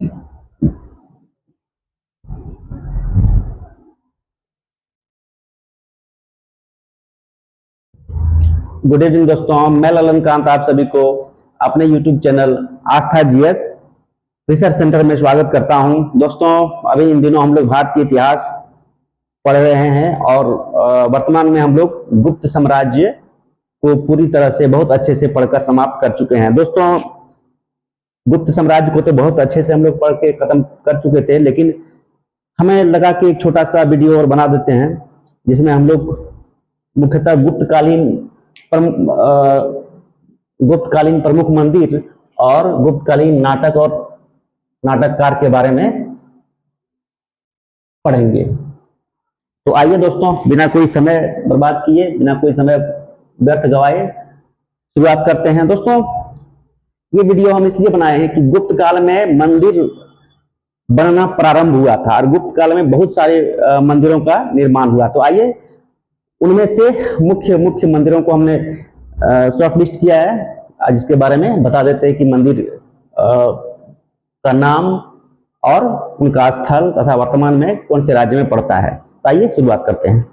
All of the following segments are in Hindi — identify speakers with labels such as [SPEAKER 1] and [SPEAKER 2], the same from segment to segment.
[SPEAKER 1] गुड इवनिंग दोस्तों, मैं ललन कांत आप सभी को अपने यूट्यूब चैनल आस्था जीएस रिसर्च सेंटर में स्वागत करता हूं। दोस्तों, अभी इन दिनों हम लोग भारत के इतिहास पढ़ रहे हैं और वर्तमान में हम लोग गुप्त साम्राज्य को पूरी तरह से बहुत अच्छे से पढ़कर समाप्त कर चुके हैं। दोस्तों, गुप्त साम्राज्य को तो बहुत अच्छे से हम लोग पढ़ के खत्म कर चुके थे, लेकिन हमें लगा कि एक छोटा सा वीडियो और बना देते हैं जिसमें हम लोग मुख्यतः गुप्तकालीन प्रमुख मंदिर और गुप्तकालीन नाटक और नाटककार के बारे में पढ़ेंगे। तो आइए दोस्तों, बिना कोई समय बर्बाद किए, बिना कोई समय व्यर्थ गवाए शुरुआत करते हैं। दोस्तों, ये वीडियो हम इसलिए बनाए हैं कि गुप्त काल में मंदिर बनना प्रारंभ हुआ था और गुप्त काल में बहुत सारे मंदिरों का निर्माण हुआ। तो आइए उनमें से मुख्य मुख्य मंदिरों को हमने शॉर्टलिस्ट किया है, जिसके बारे में बता देते हैं कि मंदिर का नाम और उनका स्थल तथा वर्तमान में कौन से राज्य में पड़ता है। तो आइए शुरुआत करते हैं।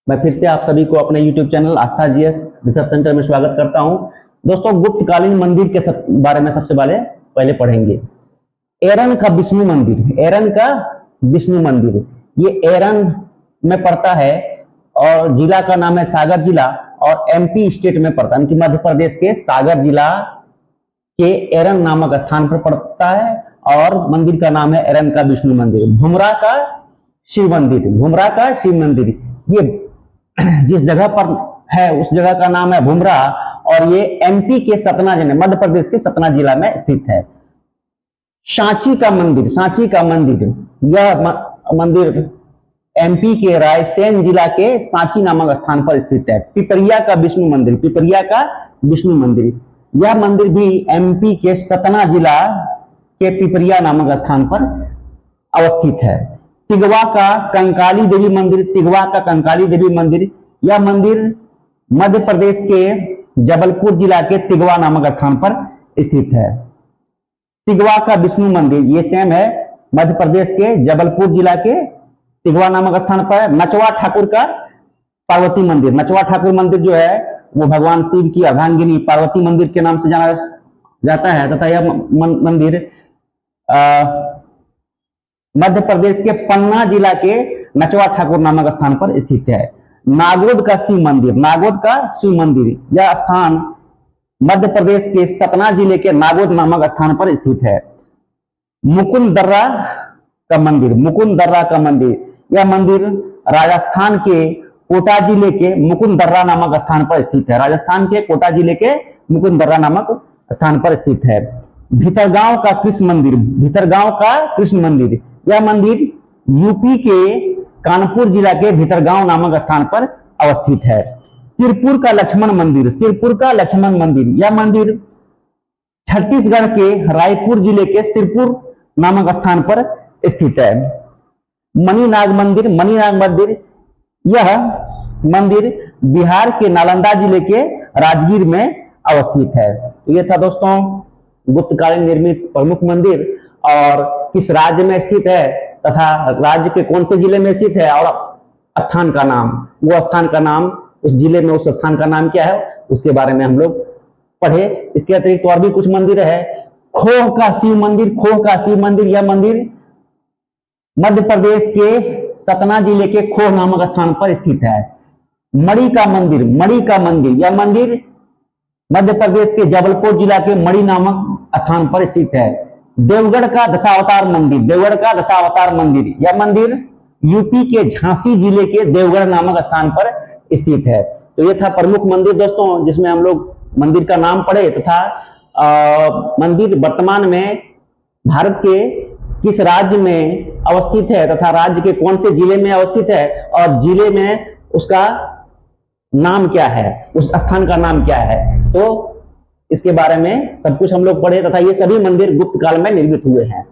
[SPEAKER 1] मैं फिर से आप सभी को अपने YouTube चैनल आस्था जीएस रिसर्च सेंटर में स्वागत करता हूं। दोस्तों, गुप्तकालीन मंदिर के बारे में सबसे पहले पढ़ेंगे। एरन का विष्णु मंदिर, एरन का विष्णु मंदिर, ये एरन में पड़ता है और जिला का नाम है सागर जिला और एमपी स्टेट में पड़ता है, मध्य प्रदेश के सागर जिला के एरन नामक स्थान पर पड़ता है और मंदिर का नाम है एरन का विष्णु मंदिर। भुमरा का शिव मंदिर, भुमरा का शिव मंदिर, ये जिस जगह पर है उस जगह का नाम है भुमरा और ये एमपी के सतना जिले, मध्य प्रदेश के सतना जिला में स्थित है। सांची का मंदिर, सांची का मंदिर, यह मंदिर एमपी के रायसेन जिला के सांची नामक स्थान पर स्थित है। पिपरिया का विष्णु मंदिर, पिपरिया का विष्णु मंदिर, यह मंदिर भी एमपी के सतना जिला के पिपरिया नामक स्थान पर अवस्थित है। तिगवा का कंकाली देवी मंदिर, तिगवा का कंकाली देवी मंदिर, यह मंदिर मध्य प्रदेश के जबलपुर जिला के तिगवा नामक स्थान पर स्थित है। तिगवा का विष्णु मंदिर ये सेम है, मध्य प्रदेश के जबलपुर जिला के तिगवा नामक स्थान पर। नचवा ठाकुर का पार्वती मंदिर, नचवा ठाकुर मंदिर जो है वो भगवान शिव की अर्धांगिनी पार्वती मंदिर के नाम से जाना जाता है तथा यह मंदिर मध्य प्रदेश के पन्ना जिला के नचवा ठाकुर नामक स्थान पर स्थित है। नागोद का शिव मंदिर, नागोद का शिव मंदिर, यह स्थान मध्य प्रदेश के सतना जिले के नागोद नामक स्थान पर स्थित है। मुकुंद दर्रा का मंदिर, मुकुंद दर्रा का मंदिर, यह मंदिर राजस्थान के कोटा जिले के मुकुंद दर्रा नामक स्थान पर स्थित है। राजस्थान के कोटा जिले के मुकुंद दर्रा नामक स्थान पर स्थित है। भीतरगांव का कृष्ण मंदिर, भीतरगांव का कृष्ण मंदिर, यह मंदिर यूपी के कानपुर जिला के भीतरगांव नामक स्थान पर अवस्थित है। सिरपुर का लक्ष्मण मंदिर, सिरपुर का लक्ष्मण मंदिर, यह मंदिर छत्तीसगढ़ के रायपुर जिले के सिरपुर नामक स्थान पर स्थित है। मणिनाग मंदिर, मणिनाग मंदिर, यह मंदिर बिहार के नालंदा जिले के राजगीर में अवस्थित है। तो यह था दोस्तों गुप्तकालीन निर्मित प्रमुख मंदिर और किस राज्य में स्थित है तथा राज्य के कौन से जिले में स्थित है और स्थान का नाम, वो स्थान का नाम, उस जिले में उस स्थान का नाम क्या है उसके बारे में हम लोग पढ़े। इसके अतिरिक्त और भी कुछ मंदिर है। खोह का शिव मंदिर, खोह का शिव मंदिर, यह मंदिर मध्य प्रदेश के सतना जिले के खोह नामक स्थान पर स्थित है। मणि का मंदिर, मणि का मंदिर, यह मंदिर मध्य प्रदेश के जबलपुर जिला के मणि नामक स्थान पर स्थित है। देवगढ़ का दशावतार मंदिर, देवगढ़ का दशावतार मंदिर, यह मंदिर यूपी के झांसी जिले के देवगढ़ नामक स्थान पर स्थित है। तो यह था प्रमुख मंदिर दोस्तों, जिसमें हम लोग मंदिर का नाम पढ़े तथा मंदिर वर्तमान में भारत के किस राज्य में अवस्थित है तथा राज्य के कौन से जिले में अवस्थित है और जिले में उसका नाम क्या है, उस स्थान का नाम क्या है, तो इसके बारे में सब कुछ हम लोग पढ़े तथा ये सभी मंदिर गुप्त काल में निर्मित हुए हैं।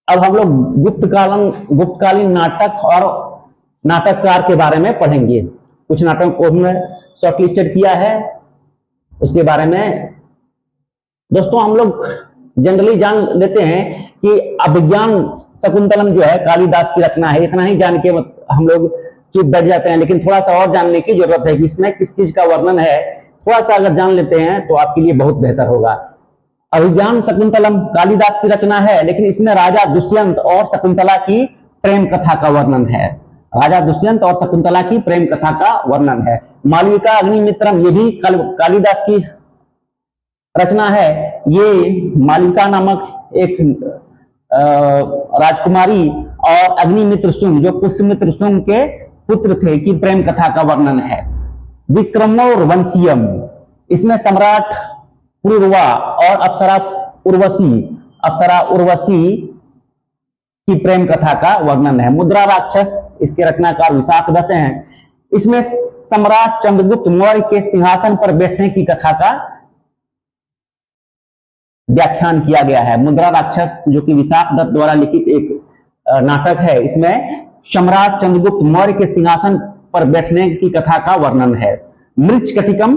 [SPEAKER 1] अब हम लोग गुप्तकालीन नाटक और नाटककार के बारे में पढ़ेंगे। कुछ नाटकों को हमने शॉर्टलिस्टेड किया है, उसके बारे में दोस्तों हम लोग जनरली जान लेते हैं कि अभिज्ञान शकुंतलम जो है कालिदास की रचना है, इतना ही जान के हम लोग चुप बैठ जाते हैं, लेकिन थोड़ा सा और जानने की जरूरत है कि इसमें किस चीज का वर्णन है। थोड़ा सा अगर जान लेते हैं तो आपके लिए बहुत बेहतर होगा। अभिज्ञान शकुंतलम कालिदास की रचना है, लेकिन इसमें राजा दुष्यंत और शकुंतला की प्रेम कथा का वर्णन है। राजा दुष्यंत और शकुंतला की प्रेम कथा का वर्णन है। मालविका अग्निमित्रम ये भी कालिदास की रचना है। ये मालविका नामक एक राजकुमारी और अग्निमित्र सुंग जो पुष्यमित्र सुंग के पुत्र थे की प्रेम कथा का वर्णन है। विक्रमोर वंशियम इसमें सम्राट पुरुरवा और अप्सरा उर्वशी की प्रेम कथा का वर्णन है। मुद्रा राक्षस इसके रचनाकार विशाखदत्त हैं। इसमें सम्राट चंद्रगुप्त मौर्य के सिंहासन पर बैठने की कथा का व्याख्यान किया गया है। मुद्रा राक्षस जो कि विशाखदत्त द्वारा लिखित एक नाटक है, इसमें सम्राट चंद्रगुप्त मौर्य के सिंहासन पर बैठने की कथा का वर्णन है। मृच्छकटिकम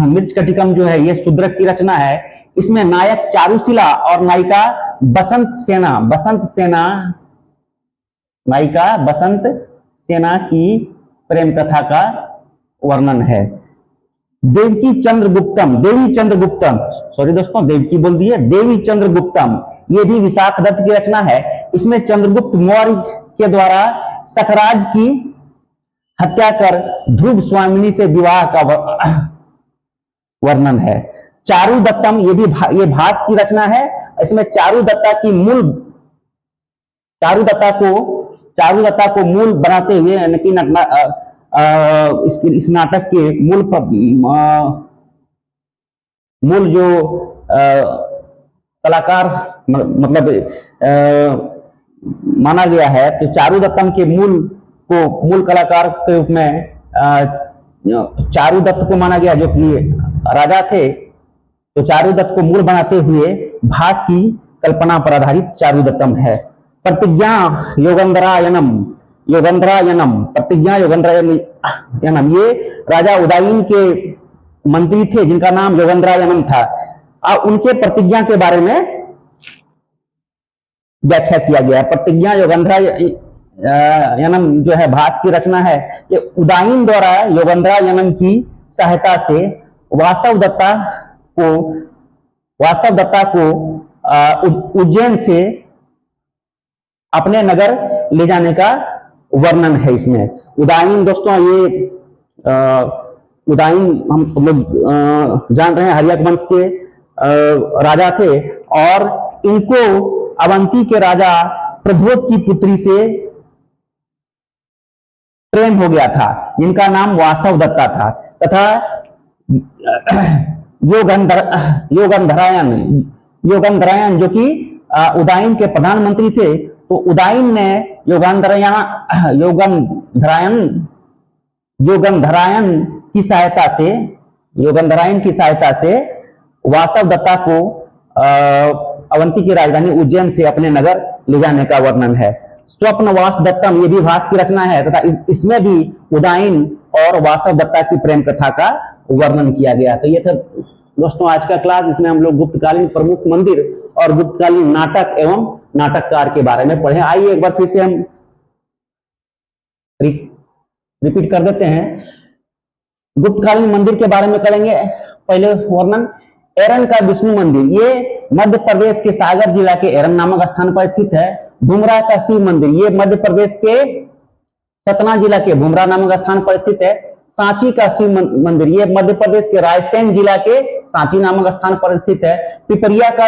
[SPEAKER 1] मृच्छकटिकम जो है ये शूद्रक की रचना है। इसमें नायक चारुशिला और नायिका बसंत सेना की प्रेम कथा का वर्णन है। देवी चंद्रगुप्तम सॉरी दोस्तों, देवकी बोल दिए, देवी चंद्रगुप्तम ये भी विशाखदत्त की रचना है। इसमें चंद्रगुप्त मौर्य के द्वारा सकराज की हत्या कर ध्रुव स्वामिनी से विवाह का वर्णन है। चारुदत्तम ये भास की रचना है। इसमें चारुदत्ता को मूल बनाते हुए यानी कि इस नाटक के मूल जो कलाकार मतलब माना गया है, तो चारुदत्तम के मूल कलाकार के रूप में चारुदत्त को माना गया जो कि राजा थे। तो चारुदत्त को मूल बनाते हुए भास की कल्पना पर आधारित चारुदत्तम है। प्रतिज्ञा योगंधरायणम ये राजा उदयन के मंत्री थे जिनका नाम योगंधरायणम था। उनके प्रतिज्ञा के बारे में व्याख्या किया गया है। प्रतिज्ञा योगंधरायणम जो है भास की रचना है। ये उदयन द्वारा योगंधरायणम की सहायता से वासव दत्ता को उज्जैन से अपने नगर ले जाने का वर्णन है। इसमें उदयन दोस्तों ये उदयन हम लोग जान रहे हैं हर्यक वंश के राजा थे और इनको अवंती के राजा प्रद्योत की पुत्री से प्रेम हो गया था जिनका नाम वासव दत्ता था। तथा योगंधरायण जो कि उदयन के प्रधानमंत्री थे, तो उदयन ने योगंधरायण की सहायता से वासव दत्ता को अवंती की राजधानी उज्जैन से अपने नगर ले जाने का वर्णन है। स्वप्नवास दत्तम ये भी भास की रचना है तथा इसमें भी उदयन और वासव दत्ता की प्रेम कथा का वर्णन किया गया। तो ये था दोस्तों आज का क्लास। इसमें हम लोग गुप्तकालीन प्रमुख मंदिर और गुप्तकालीन नाटक एवं नाटककार के बारे में पढ़े। आइए एक बार फिर से हम रिपीट कर देते हैं। गुप्तकालीन मंदिर के बारे में करेंगे पहले वर्णन। एरन का विष्णु मंदिर ये मध्य प्रदेश के सागर जिला के एरन नामक स्थान पर स्थित है। भुमरा का शिव मंदिर ये मध्य प्रदेश के सतना जिला के भुमरा नामक स्थान पर स्थित है। सांची का शिव मंदिर ये मध्य प्रदेश के रायसेन जिला के सांची नामक स्थान पर स्थित है। पिपरिया का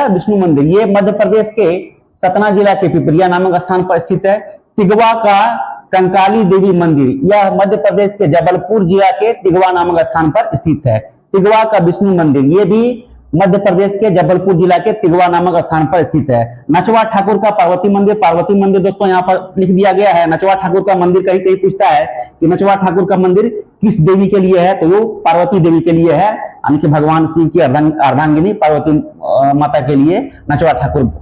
[SPEAKER 1] विष्णु मंदिर ये मध्य प्रदेश के सतना जिला के पिपरिया नामक स्थान पर स्थित है। तिगवा का कंकाली देवी मंदिर यह मध्य प्रदेश के जबलपुर जिला के तिगवा नामक स्थान पर स्थित है। तिगवा का विष्णु मंदिर ये भी मध्य प्रदेश के जबलपुर जिला के तिगवा नामक स्थान पर स्थित है। नचवा ठाकुर का पार्वती मंदिर दोस्तों यहाँ पर लिख दिया गया है। नचवा ठाकुर का मंदिर कहीं कहीं पूछता है कि नचवा ठाकुर का मंदिर किस देवी के लिए है, तो वो पार्वती देवी के लिए है, यानी कि भगवान शिव की अर्धांगिनी पार्वती माता के लिए नचवा ठाकुर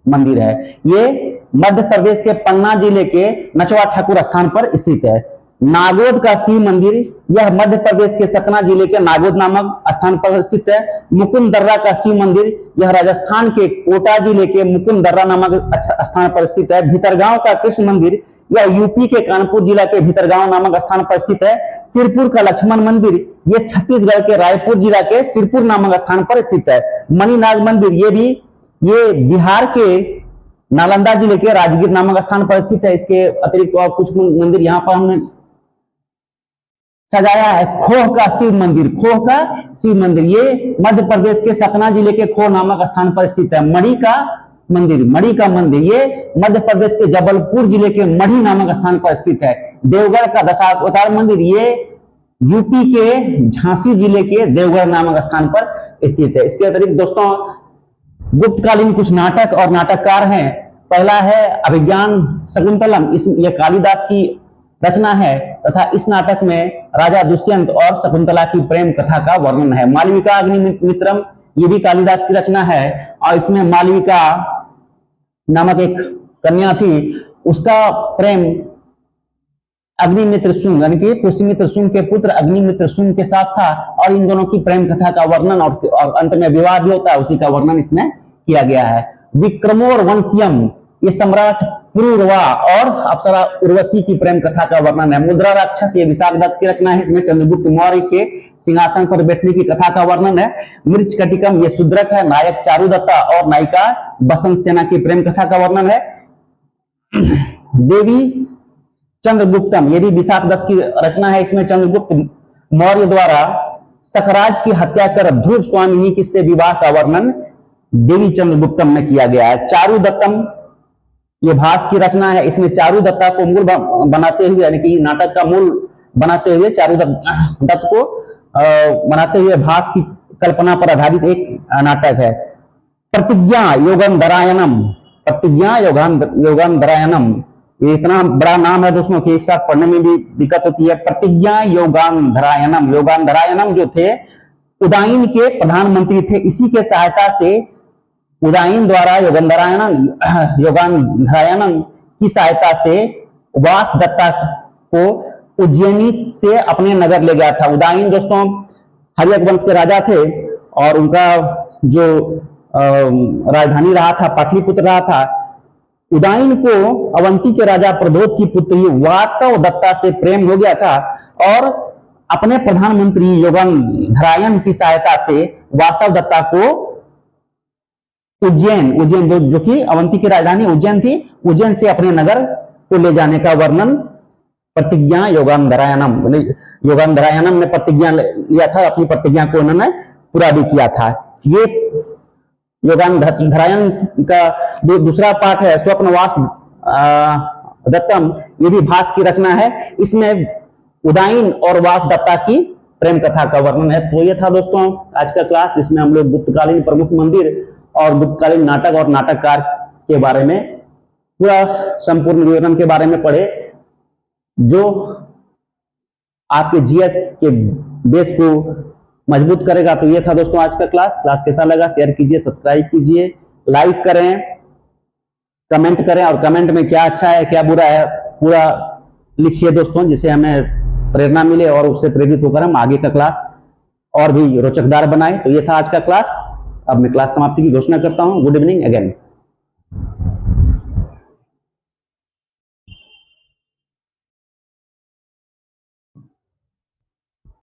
[SPEAKER 1] मंदिर है। ये मध्य प्रदेश के पन्ना जिले के नचवा ठाकुर स्थान पर स्थित है। नागोद का शिव मंदिर, यह मध्य प्रदेश के सतना जिले के नागोद नामक स्थान पर स्थित है। मुकुंद दर्रा का शिव मंदिर, यह राजस्थान के कोटा जिले के मुकुंद दर्रा नामक स्थान पर स्थित है। भीतरगांव का कृष्ण मंदिर, यह यूपी के कानपुर जिला के भीतरगांव नामक स्थान पर स्थित है। सिरपुर का लक्ष्मण मंदिर, यह छत्तीसगढ़ के रायपुर जिला के सिरपुर नामक स्थान पर स्थित है। मणिनाग मंदिर, ये बिहार के नालंदा जिले के राजगीर नामक स्थान पर स्थित है। इसके अतिरिक्त और कुछ मंदिर यहाँ पर हमने सजाया है। खोह का शिव मंदिर, खोह का शिव मंदिर, ये मध्य प्रदेश के सतना जिले के खोह नामक स्थान पर स्थित है। मणि का मंदिर, ये मध्य प्रदेश के जबलपुर जिले के मढ़ी नामक स्थान पर स्थित है। देवगढ़ का दशावतार मंदिर, ये यूपी के झांसी जिले के देवगढ़ नामक स्थान पर स्थित है। इसके अतिरिक्त दोस्तों गुप्तकालीन कुछ नाटक और नाटककार हैं। पहला है अभिज्ञान शकुंतलम, ये कालिदास की रचना है तथा इस नाटक में राजा दुष्यंत और शकुंतला की प्रेम कथा का वर्णन है। मालविका अग्निमित्रम, ये भी कालिदास की रचना है और इसमें मालविका नामक एक कन्या थी, उसका प्रेम अग्निमित्र शुंग यानी कि पुष्यमित्र शुंग के पुत्र अग्निमित्र शुंग के साथ था और इन दोनों की प्रेम कथा का वर्णन और अंत में विवाह भी होता है, उसी का वर्णन इसमें किया गया है। विक्रमोर वंशियम, ये सम्राट पुरुरवा और अप्सरा उर्वशी की प्रेम कथा का वर्णन है। मुद्रा राक्षस, ये विशाख दत्त की रचना है, इसमें चंद्रगुप्त मौर्य के सिंहासन पर बैठने की कथा का वर्णन है। मृच्छकटिकम, ये शूद्रक है, नायक चारुदत्ता और नायिका बसंत सेना की प्रेम कथा का वर्णन है। देवी चंद्रगुप्तम, ये भी विशाख दत्त की रचना है, इसमें चंद्रगुप्त मौर्य द्वारा सखराज की हत्या कर ध्रुव स्वामिनी की से विवाह का वर्णन देवी चंद्रगुप्तम में किया गया है। चारुदत्तम, ये भास की रचना है, इसमें चारुदत्ता को मूल बनाते हुए यानी कि नाटक का मूल बनाते हुए चारुदत्त को बनाते हुए भास की कल्पना पर आधारित एक नाटक है। प्रतिज्ञा योगंधरायणम, ये इतना बड़ा नाम है दोस्तों कि एक साथ पढ़ने में भी दिक्कत होती है। प्रतिज्ञा योगांधरायणम जो थे उदाइन के प्रधानमंत्री थे, इसी के सहायता से उदाइन द्वारा योगांधरायणम की सहायता से वास दत्ता को उज्जैनी से अपने नगर ले गया था। उदाइन दोस्तों हर्यक वंश के राजा थे और उनका जो राजधानी रहा था पाटलिपुत्र रहा था। उदाइन को अवंती के राजा प्रदोत की पुत्री वासव दत्ता से प्रेम हो गया था और अपने प्रधानमंत्री योगंधरायण की सहायता से वासव दत्ता को उज्जैन जो कि अवंती की राजधानी उज्जैन थी, उज्जैन से अपने नगर को ले जाने का वर्णन प्रतिज्ञा योगंधरायणम ने प्रतिज्ञा लिया था, अपनी प्रतिज्ञा को उन्होंने पूरा भी किया था। ये योगंधरायण का दूसरा पाठ है स्वप्नवास दत्तम, ये भी भास की रचना है, इसमें उदाइन और वास दत्ता की प्रेम कथा का वर्णन है। तो ये था दोस्तों आज का क्लास, जिसमें हम लोग गुप्तकालीन प्रमुख मंदिर और गुप्तकालीन नाटक और नाटककार के बारे में पूरा संपूर्ण विवरण के बारे में पढ़े, जो आपके जीएस के बेस को मजबूत करेगा। तो ये था दोस्तों आज का क्लास कैसा लगा शेयर कीजिए, सब्सक्राइब कीजिए, लाइक करें, कमेंट करें और कमेंट में क्या अच्छा है क्या बुरा है पूरा लिखिए दोस्तों, जिससे हमें प्रेरणा मिले और उससे प्रेरित होकर हम आगे का क्लास और भी रोचकदार बनाए। तो ये था आज का क्लास, अब मैं क्लास समाप्ति की घोषणा करता हूं। Good evening again.